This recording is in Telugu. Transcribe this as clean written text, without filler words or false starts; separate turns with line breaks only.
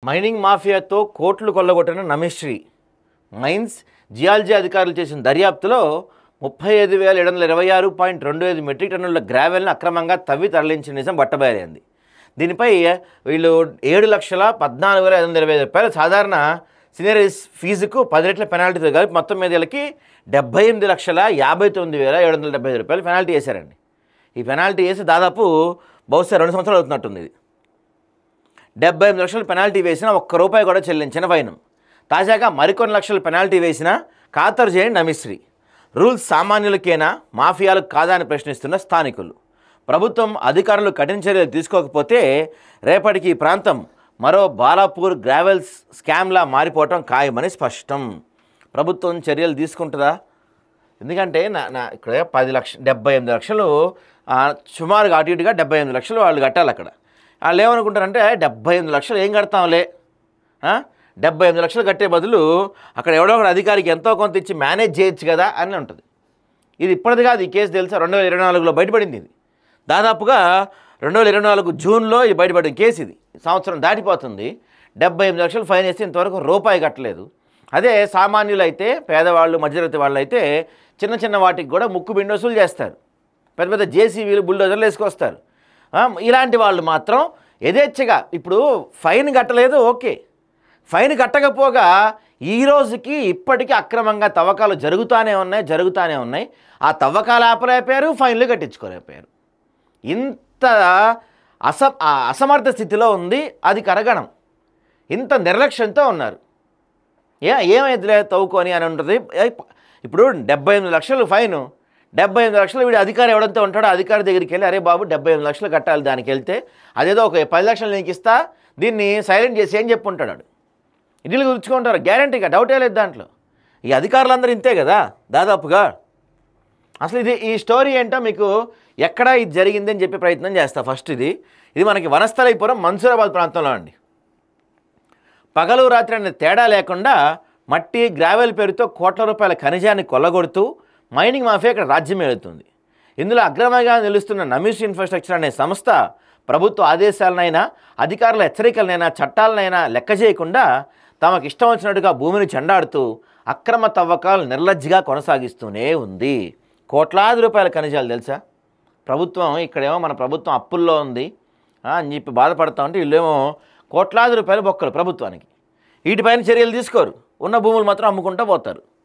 మైనింగ్ మాఫియాతో కోట్లు కొల్లగొట్టిన నమిశ్రీ మైన్స్ జియాలజీ అధికారులు చేసిన దర్యాప్తులో 35,726.25 మెట్రిక్ టన్నుల గ్రావెల్ను అక్రమంగా తవ్వి తరలించిన నిజం బట్టబయలైంది. దీనిపై వీళ్ళు 7,14,525 రూపాయలు సాధారణ సీనియర్ ఫీజుకు 10 రెట్ల పెనాల్టీతో కలిపి మొత్తం మీద వీళ్ళకి 78,59,775 రూపాయలు పెనాల్టీ వేశారండి. ఈ పెనాల్టీ వేసి దాదాపు బహుశా 2 సంవత్సరాలు అవుతున్నట్టుంది. 78 లక్షలు పెనాల్టీ వేసినా ₹1 కూడా చెల్లించిన ఫైన్. తాజాగా మరికొన్ని లక్షలు పెనాల్టీ వేసినా ఖాతరు చేయని నమిశ్రీ. రూల్స్ సామాన్యులకేనా, మాఫియాలకు కాదా అని ప్రశ్నిస్తున్న స్థానికులు. ప్రభుత్వం అధికారులు కఠిన చర్యలు తీసుకోకపోతే రేపటికి ఈ ప్రాంతం మరో బాలాపూర్ గ్రావెల్స్ స్కామ్లా మారిపోవటం ఖాయమని స్పష్టం. ప్రభుత్వం చర్యలు తీసుకుంటుందా? ఎందుకంటే ఇక్కడ 78 లక్షలు సుమారుగా అటు ఇటుగా 78 లక్షలు వాళ్ళు కట్టాలి. అక్కడ వాళ్ళు ఏమనుకుంటారంటే 78 లక్షలు ఏం కడతాంలే, 78 లక్షలు కట్టే బదులు అక్కడ ఎవడో ఒకటి అధికారికి ఎంతో కొంత ఇచ్చి మేనేజ్ చేయొచ్చు కదా అని ఉంటుంది. ఇది ఇప్పటిది కాదు, ఈ కేసు తెలుసా 2024లో బయటపడింది. ఇది దాదాపుగా 2024 జూన్లో ఇది బయటపడిన కేసు. ఇది సంవత్సరం దాటిపోతుంది. 78 లక్షలు ఫైన్ వేస్తే ఇంతవరకు ₹1 కట్టలేదు. అదే సామాన్యులు అయితే, పేదవాళ్ళు, మధ్యతరగతి వాళ్ళు అయితే చిన్న చిన్న వాటికి కూడా ముక్కు బిండి వసూలు చేస్తారు. పెద్ద పెద్ద జేసీబీలు, బుల్డోజర్లు వేసుకొస్తారు. ఇలాంటి వాళ్ళు మాత్రం యథేచ్ఛగా ఇప్పుడు ఫైన్ కట్టలేదు, ఓకే, ఫైన్ కట్టకపోగా ఈ రోజుకి ఇప్పటికీ అక్రమంగా తవ్వకాలు జరుగుతూనే ఉన్నాయి. ఆ తవ్వకాలు ఆపలేకపోయారు, ఫైన్లు కట్టించుకోలేకపోయారు. ఇంత అసమర్థ స్థితిలో ఉంది అది కరగడం. ఇంత నిర్లక్ష్యంతో ఉన్నారు. ఏమైందిలే తవ్వుకొని అని ఉంటుంది. ఇప్పుడు 78 లక్షలు ఫైను, 78 లక్షలు వీడు అధికారి ఎవడంతో ఉంటాడో అధికారి దగ్గరికి వెళ్ళి అరే బాబు 78 లక్షలు కట్టాలి, దానికి వెళ్తే అదేదో ఒక 10 లక్షలు నీకు ఇస్తా, దీన్ని సైలెంట్ చేసి ఏం చెప్పుంటాడు వాడు. ఇడ్లీలు గుర్చుకుంటారు గ్యారంటీగా, డౌటే లేదు దాంట్లో. ఈ అధికారులందరూ ఇంతే కదా దాదాపుగా. అసలు ఈ స్టోరీ ఏంటో మీకు ఎక్కడ ఇది జరిగిందని చెప్పే ప్రయత్నం చేస్తా. ఫస్ట్ ఇది మనకి వనస్థలీపురం మన్సూరాబాద్ ప్రాంతంలో అండి. పగలు రాత్రి అనే తేడా లేకుండా మట్టి గ్రావెల్ పేరుతో కోట్ల రూపాయల ఖనిజాన్ని కొల్లగొడుతూ మైనింగ్ మాఫియా ఇక్కడ రాజ్యం ఏలుతుంది. ఇందులో అగ్రమంగా నిలుస్తున్న నమిష్ ఇన్ఫ్రాస్ట్రక్చర్ అనే సంస్థ ప్రభుత్వ ఆదేశాలనైనా, అధికారుల హెచ్చరికలనైనా, చట్టాలనైనా లెక్క చేయకుండా తమకు ఇష్టం వచ్చినట్టుగా భూమిని చెండాడుతూ అక్రమ తవ్వకాలు నిర్లజ్జిగా కొనసాగిస్తూనే ఉంది. కోట్లాది రూపాయల ఖనిజాలు తెలుసా. ప్రభుత్వం ఇక్కడేమో మన ప్రభుత్వం అప్పుల్లో ఉంది అని చెప్పి బాధపడతా ఉంటే వీళ్ళేమో కోట్లాది రూపాయలు బొక్కలు ప్రభుత్వానికి. వీటిపైన చర్యలు తీసుకోరు, ఉన్న భూములు మాత్రం అమ్ముకుంటూ పోతారు.